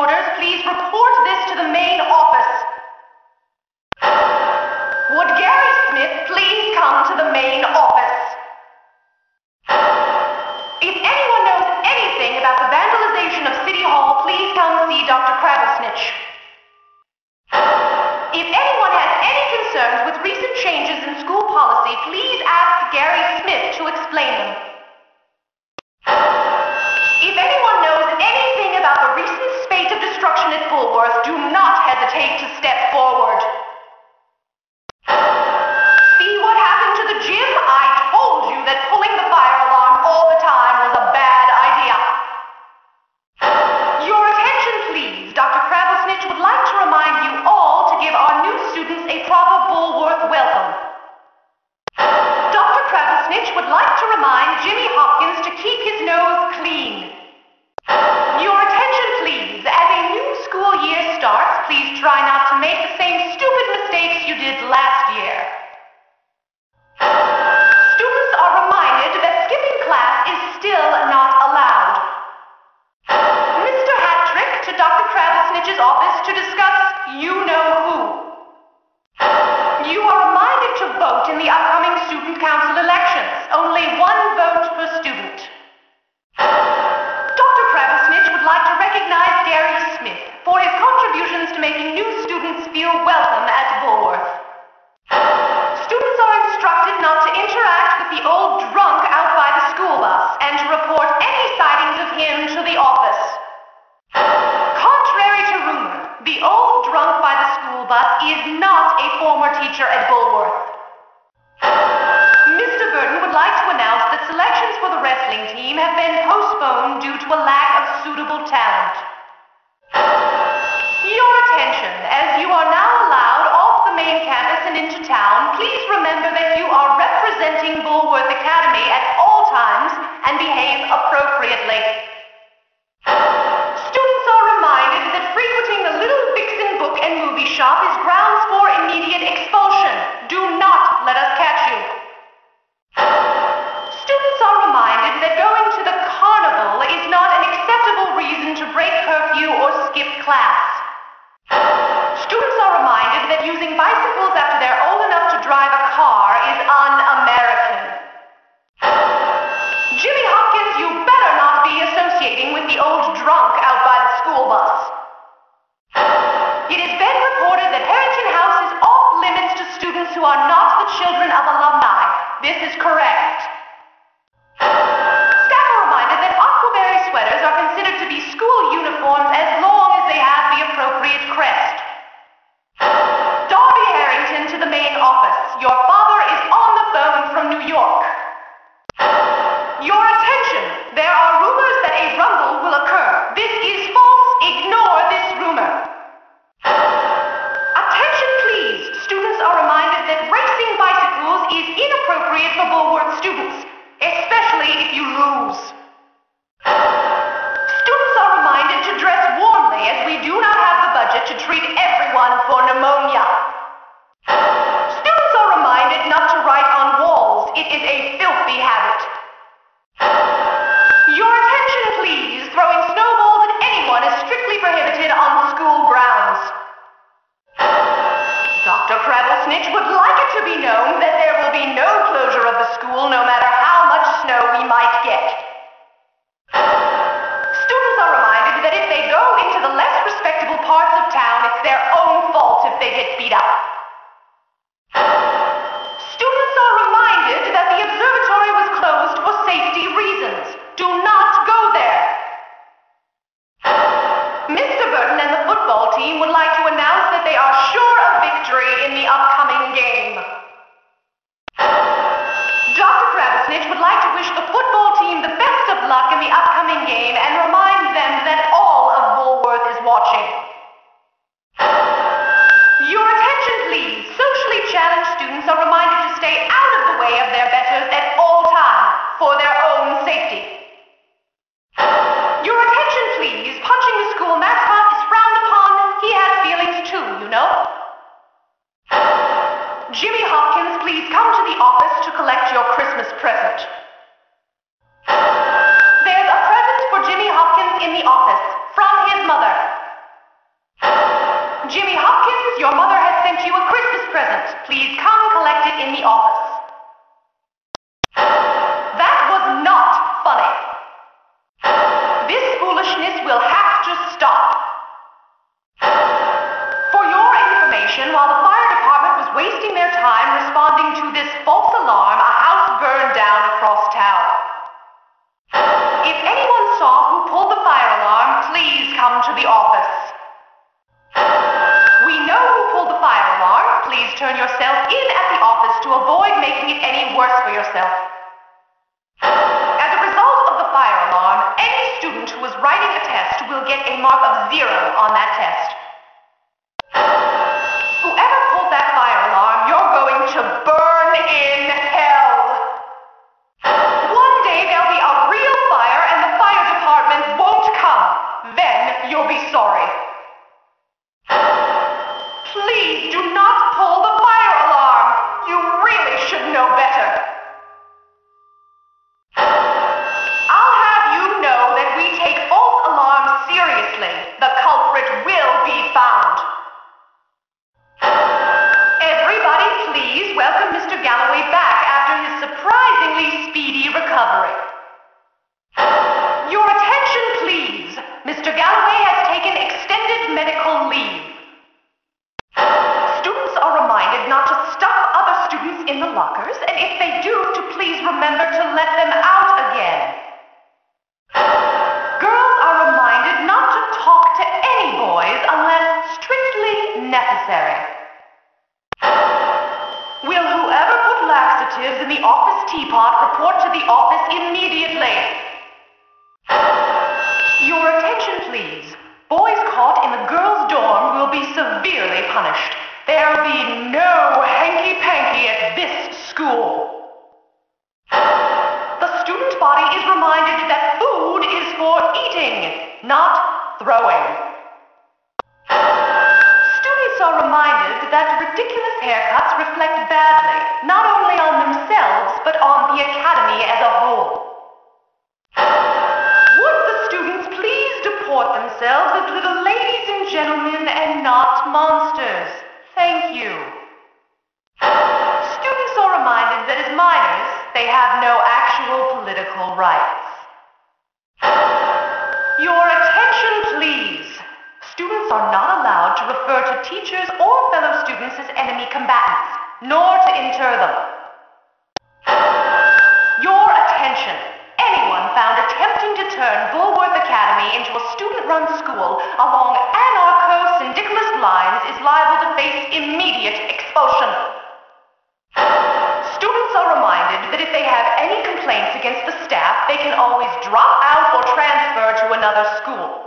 orders, please report this to the main office. Would Gary Smith please come to the main office? If anyone knows anything about the vandalization of City Hall, please come see Dr. Crabblesnitch. If anyone has any concerns with recent changes in school policy, please ask Gary Smith to explain them. If anyone knows anything about the recent spate of destruction at Bullworth, do not hesitate to step forward. See what happened to the gym? I told you that pulling the fire alarm all the time was a bad idea. Your attention, please. Dr. Crabblesnitch would like to remind you all to give our new students a proper Bullworth welcome. Dr. Crabblesnitch would like to remind Jimmy Hopkins to keep his nose clean. Your attention, please. As a new school year starts, please try not to make the same stupid mistakes you did last year. Students are reminded that skipping class is still not allowed. Mr. Hattrick to Dr. Crabblesnitch's office to discuss you-know-who. You are reminded to vote in the upcoming student council elections. Only one vote per student. Dr. Crabblesnitch would like to recognize Gary Smith for his contributions to making new students feel welcome at Bullworth. Students are instructed not to interact with the old drunk out by the school bus and to report any sightings of him to the office. Contrary to rumor, the old drunk by the school bus is not a former teacher at Bullworth. Mr. Burton would like to announce that selections for the wrestling team have been postponed due to a lack of suitable talent. Your attention, as you are now allowed off the main campus and into town, please remember that you are representing Bullworth Academy at all times and behave appropriately. Students are reminded that frequenting the Little Vixen book and movie shop is grounds for immediate expulsion. Do not let us catch you. Students are reminded that going to the carnival is not an acceptable reason to break curfew or skip class. Students are reminded that using bicycles after they're old enough to drive a car is un-American. Jimmy Hopkins, you better not be associating with the old drunk out by the school bus. It has been reported that Harrington House is off limits to students who are not the children of alumni. This is correct. Staff are reminded that aquaberry sweaters are considered to be school uniforms as long as they have the appropriate crest. Darby Harrington to the main office. Your father is on the phone from New York. Your attention. There are rumors that a rumble will occur. This is false. Ignore this rumor. Attention, please. Students are reminded that racing bicycles is inappropriate for Bullworth students, especially if you lose. Students are reminded to dress warmly as we do not have the budget to treat everyone for pneumonia. Students are reminded not to write on walls. It is a filthy habit. Your attention, please. Throwing snowballs at anyone is strictly prohibited on school grounds. Dr. Crabblesnitch would like it to be known that there will be no closure of the school no matter how much snow we might get. Students are reminded that if they go into the less respectable parts of town, it's their own fault if they get beat up. Students are reminded that the observatory was closed for safety reasons. Do not go there. Mr. Burton and the football team would like to announce that they are sure of victory in the upcoming game. Dr. Crabblesnitch would like to wish the football team the best of luck in the upcoming game and remind them that all of Bullworth is watching. Your attention, please. will get a mark of 0 on that test. Whoever pulled that fire alarm, you're going to burn in hell. One day there'll be a real fire and the fire department won't come. Then you'll be sorry. Please do not pull the fire alarm. You really should know better. I'll have you know that we take false alarms seriously. The culprit will be found. Everybody, please welcome Mr. Galloway back after his surprisingly speedy recovery. Your attention, please. Mr. Galloway has taken extended medical leave. Students are reminded not to stuff other students in the lockers, and if they do, to please remember to let them out again. Girls are reminded not to talk to any boys unless strictly necessary. Will whoever put laxatives in the office teapot report to the office immediately? Your attention, please. Boys caught in the girls' dorm will be severely punished. There'll be no hanky-panky at this school. The student body is reminded that food is for eating, not throwing. Students are reminded that ridiculous haircuts reflect badly, not only on themselves, but on the academy as a whole. Would the students please deport themselves as little ladies and gentlemen and not monsters? Thank you. Students are reminded that as minors, they have no actual political rights. Your attention, please. Students are not allowed to refer to teachers or fellow students as enemy combatants, nor to inter them. Your attention. Anyone found attempting to turn Bullworth Academy into a student-run school along anarcho-syndicalist lines is liable to face immediate expulsion. Students are reminded that if they have any complaints against the staff, they can always drop out or transfer to another school.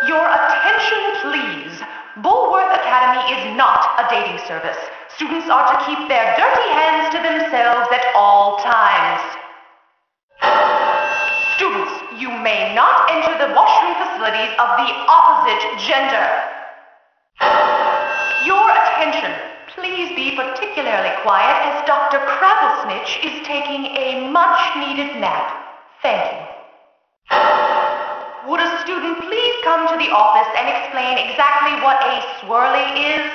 Your attention, please. Bullworth Academy is not a dating service. Students are to keep their dirty hands to themselves at all times. Students, you may not enter the washroom facilities of the opposite gender. Your attention. Please be particularly quiet as Dr. Crabblesnitch is taking a much-needed nap. Thank you. Would a student please come to the office and explain exactly what a swirly is?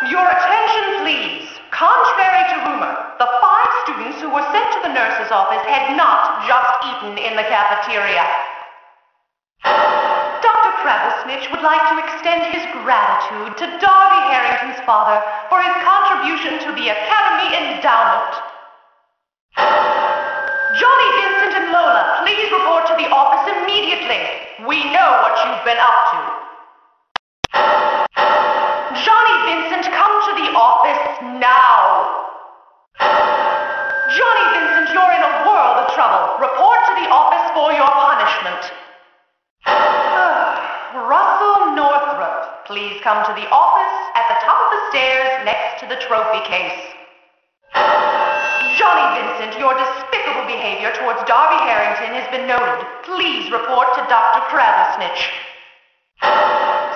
Your attention, please. Contrary to rumor, the 5 students who were sent to the nurse's office had not just eaten in the cafeteria. Dr. Crabblesnitch would like to extend his gratitude to Darby Harrington's father for his contribution to the Academy endowment. Johnny, Vincent, and Lola, please report to the office immediately. We know what you've been up to. Johnny, Vincent, come to the office now. Johnny, Vincent, you're in a world of trouble. Report to the office for your punishment. Russell Northrop, please come to the office at the top of the stairs next to the trophy case. Johnny Vincent, your despicable behavior towards Darby Harrington has been noted. Please report to Dr. Crabblesnitch.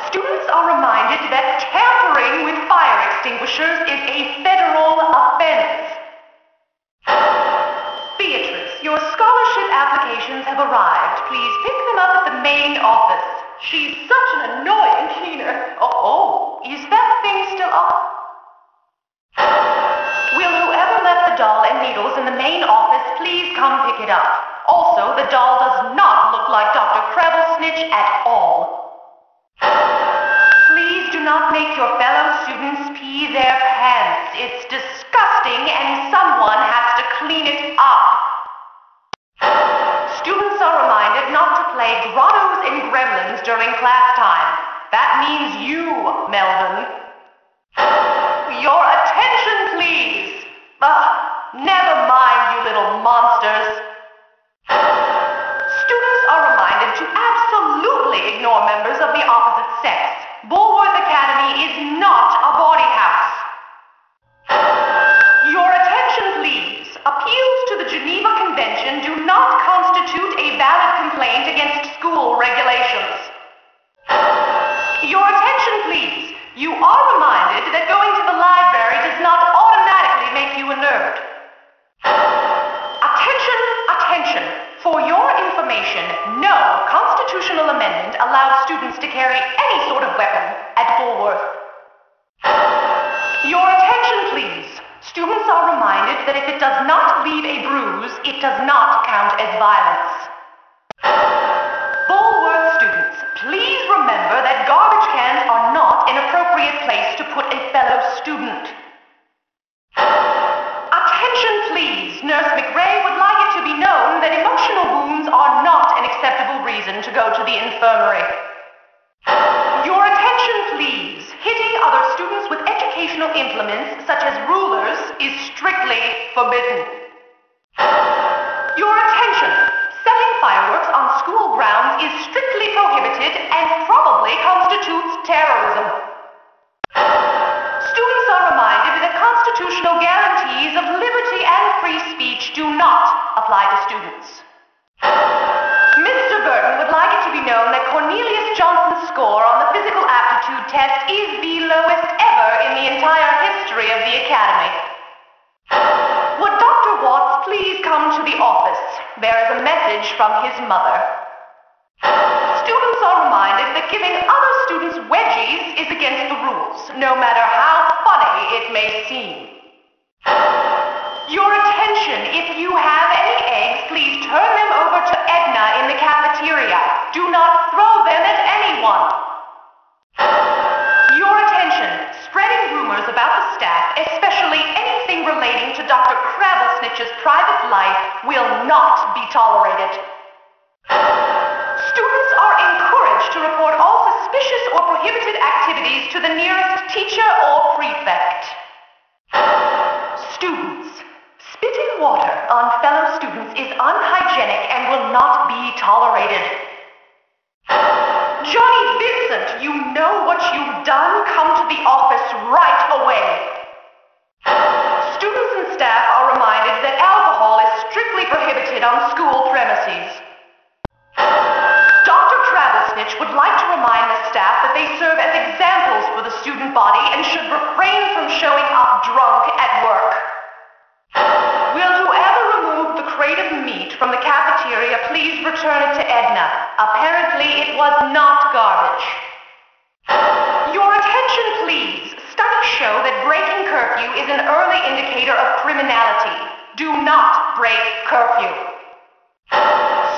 Students are reminded that tampering with fire extinguishers is a federal offense. Beatrice, your scholarship applications have arrived. Please pick them up at the main office. She's such an annoying cleaner. Oh, is that thing still up? Will whoever left the doll and needles in the main office please come pick it up? Also, the doll does not look like Dr. Crabblesnitch at all. Please do not make your fellow students pee their pants. It's disgusting and someone has to clean it up. Students are reminded not to play grottos and gremlins during class time. That means you, Melvin. Your attention, please. Never mind, you little monsters. reminded to absolutely ignore members of the opposite sex. Bullworth Academy is not a bawdy house. Your attention, please. Appeals to the Geneva Convention do not constitute a valid complaint against school regulations. Your attention, please. You are reminded that going to the library does not automatically make you a nerd. Attention, attention. For your information, no constitutional amendment allows students to carry any sort of weapon at Bullworth. Your attention, please. Students are reminded that if it does not leave a bruise, it does not count as violence. Bullworth students, please remember that garbage cans are not an appropriate place to put a fellow student. Attention, please. Nurse McRae would like it to be known that emotional wounds are not an acceptable reason to go to the infirmary. Your attention, please. Hitting other students with educational implements, such as rulers, is strictly forbidden. Your attention. Setting fireworks on school grounds is strictly prohibited and probably constitutes terrorism. Students are reminded that constitutional guarantees of liberty and free speech do not apply to students. Mr. Burton would like it to be known that Cornelius Johnson's score on the physical aptitude test is the lowest ever in the entire history of the Academy. Would Dr. Watts please come to the office? There is a message from his mother. Students are reminded that giving other students wedgies is against the rules, no matter how funny it may seem. Your attention, if you have any eggs, please turn them over to Edna in the cafeteria. Do not throw them at anyone. Your attention, spreading rumors about the staff, especially anything relating to Dr. Crabblesnitch's private life, will not be tolerated. Students are encouraged to report all suspicious or prohibited activities to the nearest teacher or prefect. Students, spitting water on fellow students is unhygienic and will not be tolerated. Johnny Vincent, you know what you've done. Come to the office right away. Students and staff are reminded that alcohol is strictly prohibited on school premises. Dr. Crabblesnitch would like to remind the staff that they serve as examples for the student body and should refrain from showing up drunk at work. Will whoever removed the crate of meat from the cafeteria please return it to Edna? Apparently it was not garbage. Your attention, please. Studies show that breaking curfew is an early indicator of criminality. Do not break curfew.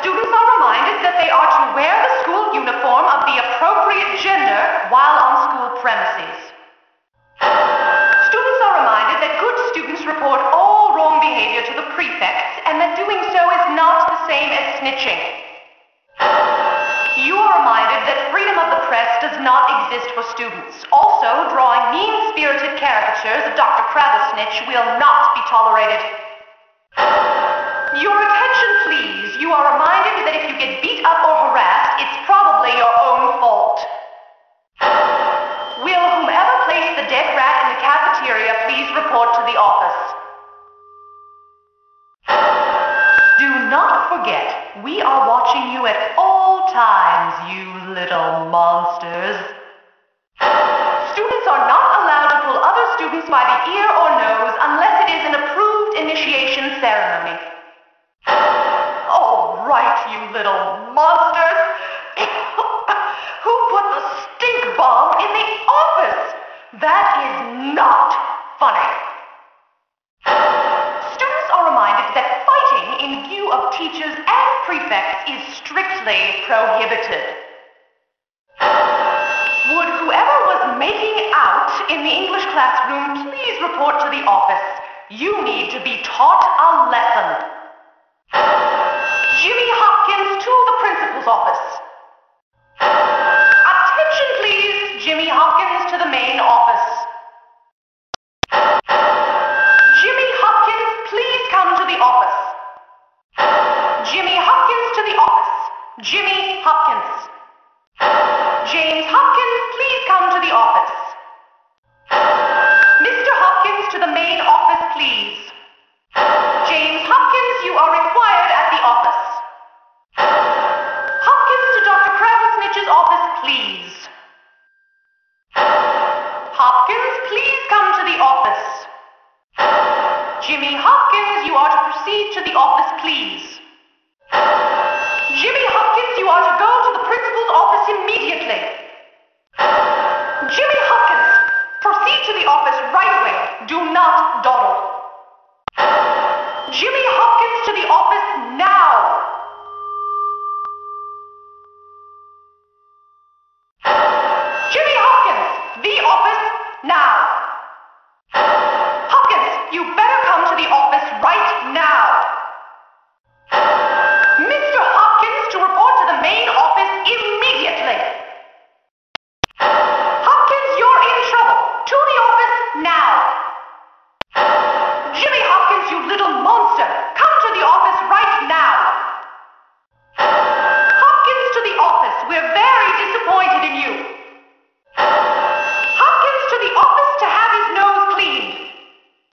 Students are reminded that they are to wear the school uniform of the appropriate gender while on school premises. Students are reminded that good students report all wrong behavior to the prefects and that doing so is not the same as snitching. You are reminded that freedom of the press does not exist for students. Also, drawing mean-spirited caricatures of Dr. Crabblesnitch will not be tolerated. Your attention, please. You are reminded that if you get beat up or harassed, it's probably your own fault. Will whomever placed the dead rat in the cafeteria please report to the office? Do not forget, we are watching you at all times, you little monsters. Students are not allowed to pull other students by the ear or nose unless it is an approved initiation ceremony. All right, you little monsters. Who put the stink bomb in the office? That is not funny. Students are reminded that fighting in view of teachers and prefects is strictly prohibited. Would whoever was making out in the English classroom please report to the office? You need to be taught a lesson. Jimmy Hopkins to the principal's office. Attention, please. Jimmy Hopkins to the main office. Jimmy Hopkins, please come to the office. Jimmy Hopkins to the office. Jimmy Hopkins. proceed to the office, please. Jimmy Hopkins, you are to go to the principal's office immediately. Jimmy Hopkins, proceed to the office right away. Do not dawdle. Jimmy Hopkins to the office now!